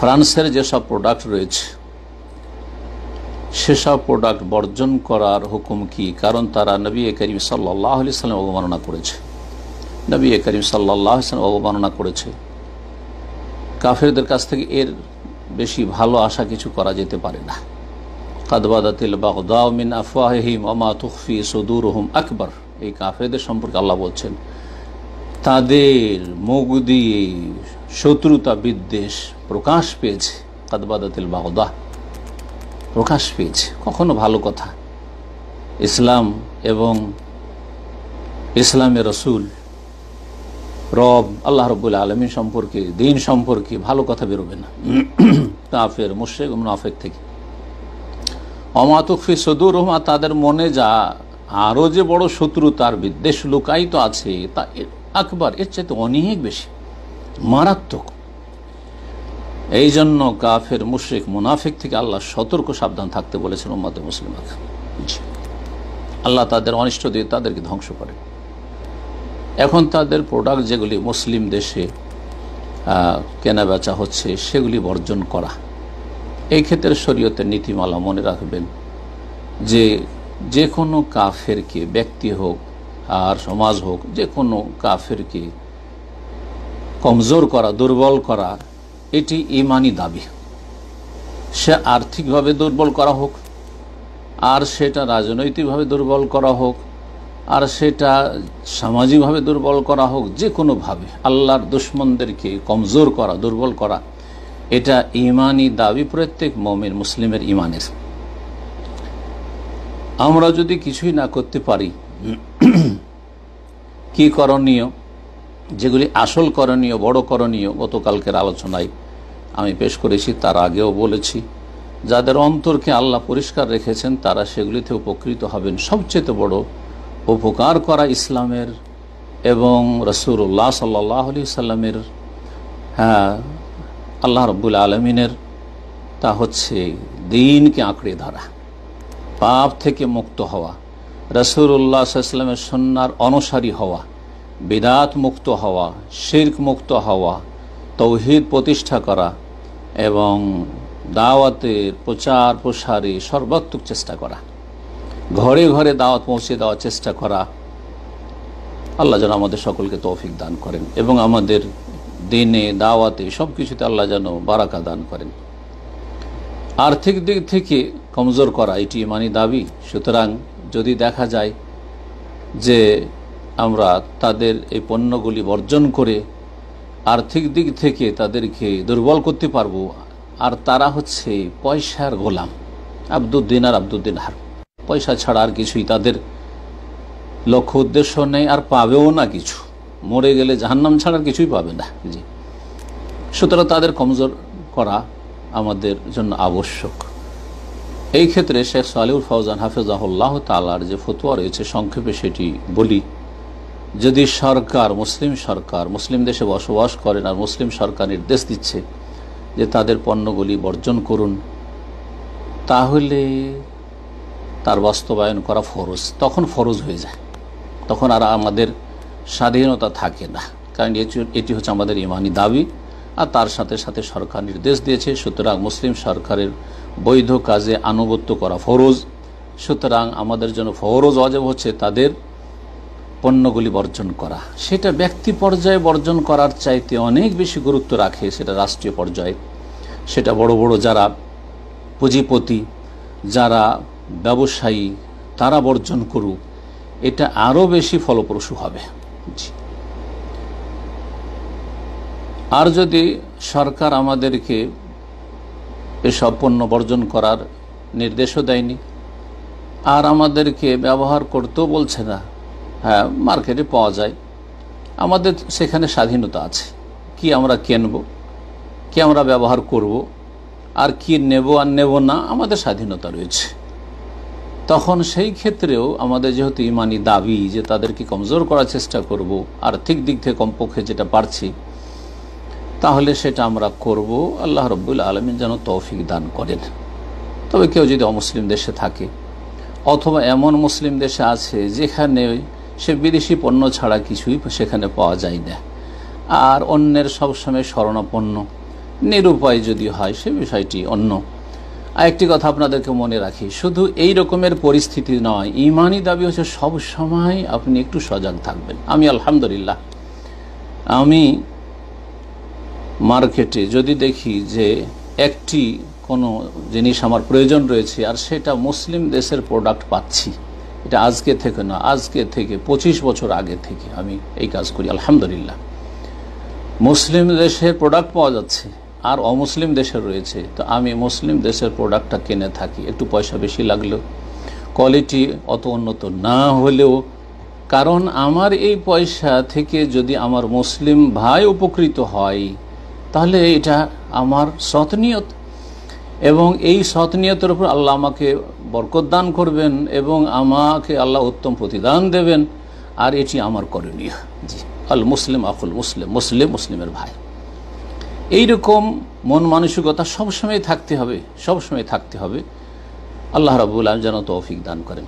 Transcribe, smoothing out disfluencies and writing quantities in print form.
ফ্রান্সের যেসব প্রোডাক্ট রয়েছে সেসব প্রোডাক্ট বর্জন করার হুকুম কি? কারণ তারা নবী করিম সাল্লাল্লাহু আলাইহি ওয়াসাল্লাম অবমাননা করেছে। নবী করিম সাল্লাল্লাহু আলাইহি ওয়াসাল্লাম অবমাননা করেছে। কাফেরদের কাছ থেকে এর বেশি ভালো আশা কিছু করা যেতে পারে না। কাদ বাদাতিল বাগদাউ মিন আফওয়াহিহিম ওয়া মা তুখফি সুদুরুহুম আকবার। এই কাফেরদের সম্পর্কে আল্লাহ বলছেন, তাদের মুখ দিয়ে শত্রুতা বিদ্বেষ প্রকাশ পেয়েছে। কাদ বাদাতিল বাগদা, প্রকাশ পেয়েছে। কখনো ভালো কথা, ইসলাম এবং ইসলামের রসুল, রব আল্লাহ রাব্বুল আলামিন সম্পর্কে, দিন সম্পর্কে ভালো কথা বেরোবে না কাফের, মুশরিক, মুনাফিক থেকে। ওমা তুখফি সুদুরহুম, তাদের মনে যা আরো যে বড় শত্রুতার বিদ্বেষ লুকায়িত আছে তা আকবার, এর চাইতে অনেক বেশি মারাত্মক। এই জন্য কাফের, মুশরিক, মুনাফিক থেকে আল্লাহ সতর্ক সাবধান থাকতে বলেছেন উম্মতে মুসলিমাকে। আল্লাহ তাদের অনিষ্ট দিয়ে তাদেরকে ধ্বংস করে। এখন তাদের প্রোডাক্ট যেগুলি মুসলিম দেশে কেনা বেচা হচ্ছে সেগুলি বর্জন করা, এই ক্ষেত্রে শরীয়তের নীতিমালা মনে রাখবেন যে যে কোনো কাফেরকে, ব্যক্তি হোক আর সমাজ হোক, যে কোনো কাফেরকে কমজোর করা, দুর্বল করা, এটি ঈমানি দাবি। সে আর্থিকভাবে দুর্বল করা হোক, আর সেটা রাজনৈতিকভাবে দুর্বল করা হোক, আর সেটা সামাজিকভাবে দুর্বল করা হোক, যে কোনোভাবে আল্লাহর দুশমনদেরকে কমজোর করা, দুর্বল করা, এটা ঈমানি দাবি প্রত্যেক মুমিন মুসলিমের ঈমানের। আমরা যদি কিছুই না করতে পারি, কি করণীয়? যেগুলি আসল করণীয়, বড় করণীয়, গতকালকের আলোচনায় আমি পেশ করেছি, তার আগেও বলেছি, যাদের অন্তরকে আল্লাহ পরিষ্কার রেখেছেন তারা সেগুলিতে উপকৃত হবেন। সবচেয়ে বড় উপকার করা ইসলামের এবং রাসূলুল্লাহ সাল্লাল্লাহু আলাইহি সাল্লামের, আল্লাহ রাব্বুল আলামিনের, তা হচ্ছে দ্বীনকে আঁকড়ে ধরা, পাপ থেকে মুক্ত হওয়া, রাসূলুল্লাহ সাল্লাল্লাহু আলাইহি সাল্লামের সুন্নাহর অনুসারী হওয়া, বিদআত মুক্ত হওয়া, শিরক মুক্ত হওয়া, তাওহীদ প্রতিষ্ঠা করা এবং দাওয়াতের প্রচার প্রসারে সর্বাত্মক চেষ্টা করা, ঘরে ঘরে দাওয়াত পৌঁছে দেওয়ার চেষ্টা করা। আল্লাহ যেন আমাদের সকলকে তৌফিক দান করেন এবং আমাদের দিনে, দাওয়াতে, সব কিছুতে আল্লাহ যেন বারাকা দান করেন। আর্থিক দিক থেকে কমজোর করা এটি ঈমানি দাবি। সুতরাং যদি দেখা যায় যে আমরা তাদের এই পণ্যগুলি বর্জন করে আর্থিক দিক থেকে তাদেরকে দুর্বল করতে পারবো, আর তারা হচ্ছে পয়সার গোলাম, আব্দুদ্দিনার আব্দুদ্দিনহার, পয়সা ছাড়া আর কিছুই তাদের লক্ষ্য উদ্দেশ্য নেই, আর পাবেও না কিছু, মরে গেলে জাহান্নাম ছাড়া আর কিছুই পাবে না। জি, সুতরাং তাদের কমজোর করা আমাদের জন্য আবশ্যক। এই ক্ষেত্রে শেখ সালেহুল ফওজান হাফিজাহুল্লাহ তাআলার যে ফতোয়া রয়েছে, সংক্ষেপে সেটি বলি। যদি সরকার, মুসলিম সরকার, মুসলিম দেশে বসবাস করেন আর মুসলিম সরকার নির্দেশ দিচ্ছে যে তাদের পণ্যগুলি বর্জন করুন, তাহলে তার বাস্তবায়ন করা ফরজ। তখন ফরজ হয়ে যায়, তখন আর আমাদের স্বাধীনতা থাকে না, কারণ এটি হচ্ছে আমাদের ঈমানি দাবি, আর তার সাথে সাথে সরকার নির্দেশ দিয়েছে। সুতরাং মুসলিম সরকারের বৈধ কাজে আনুগত্য করা ফরজ। সুতরাং আমাদের জন্য ফরজ, ওয়াজিব হচ্ছে তাদের পণ্যগুলি বর্জন করা। সেটা ব্যক্তি পর্যায়ে বর্জন করার চাইতে অনেক বেশি গুরুত্ব রাখে সেটা রাষ্ট্রীয় পর্যায়ে। সেটা বড় বড় যারা পুঁজিপতি, যারা ব্যবসায়ী, তারা বর্জন করুক, এটা আরও বেশি ফলপ্রসূ হবে। আর যদি সরকার আমাদেরকে এসব পণ্য বর্জন করার নির্দেশও দেয়নি, আর আমাদেরকে ব্যবহার করতেও বলছে না, হ্যাঁ মার্কেটে পাওয়া যায়, আমাদের সেখানে স্বাধীনতা আছে, কি আমরা কিনব, কি আমরা ব্যবহার করব, আর কি নেব আর নেব না, আমাদের স্বাধীনতা রয়েছে। তখন সেই ক্ষেত্রেও আমাদের যেহেতু ঈমানি দাবি যে তাদেরকে কমজোর করার চেষ্টা করব, আর্থিক দিক থেকে কমপক্ষে যেটা পারছি, তাহলে সেটা আমরা করব। আল্লাহ রাব্বুল আলামিন যেন তৌফিক দান করেন। তবে কেউ যদি অমুসলিম দেশে থাকে, অথবা এমন মুসলিম দেশে আছে যেখানে সে বিদেশি পণ্য ছাড়া কিছুই সেখানে পাওয়া যায় না, আর অন্যের সবসময় শরণাপন্ন, নিরুপায় যদি হয় সে বিষয়টি অন্য। আরেকটি কথা আপনাদেরকে মনে রাখি, শুধু এই রকমের পরিস্থিতি নয়, ইমানি দাবি হচ্ছে সব সময় আপনি একটু সজাগ থাকবেন। আমি আলহামদুলিল্লাহ, আমি মার্কেটে যদি দেখি যে একটি কোনো জিনিস আমার প্রয়োজন রয়েছে আর সেটা মুসলিম দেশের প্রোডাক্ট পাচ্ছি, এটা আজকে থেকে না, আজকে থেকে 25 বছর আগে থেকে আমি এই কাজ করি আলহামদুলিল্লাহ। মুসলিম দেশের প্রোডাক্ট পাওয়া যাচ্ছে আর অমুসলিম দেশের রয়েছে, তো আমি মুসলিম দেশের প্রোডাক্টটা কিনে থাকি, একটু পয়সা বেশি লাগলেও, কোয়ালিটি অত উন্নত না হলেও, কারণ আমার এই পয়সা থেকে যদি আমার মুসলিম ভাই উপকৃত হয় তাহলে এটা আমার সৎনিয়ত, এবং এই সৎনিয়তের উপর আল্লাহ আমাকে বরকত দান করবেন এবং আমাকে আল্লাহ উত্তম প্রতিদান দেবেন, আর এটি আমার করণীয়। জি, আল মুসলিম আকুল মুসলিম, মুসলিম মুসলিমের ভাই। এইরকম মন মানসিকতা সবসময় থাকতে হবে, সবসময় থাকতে হবে। আল্লাহ রাব্বুল আলামিন যেন তৌফিক দান করেন।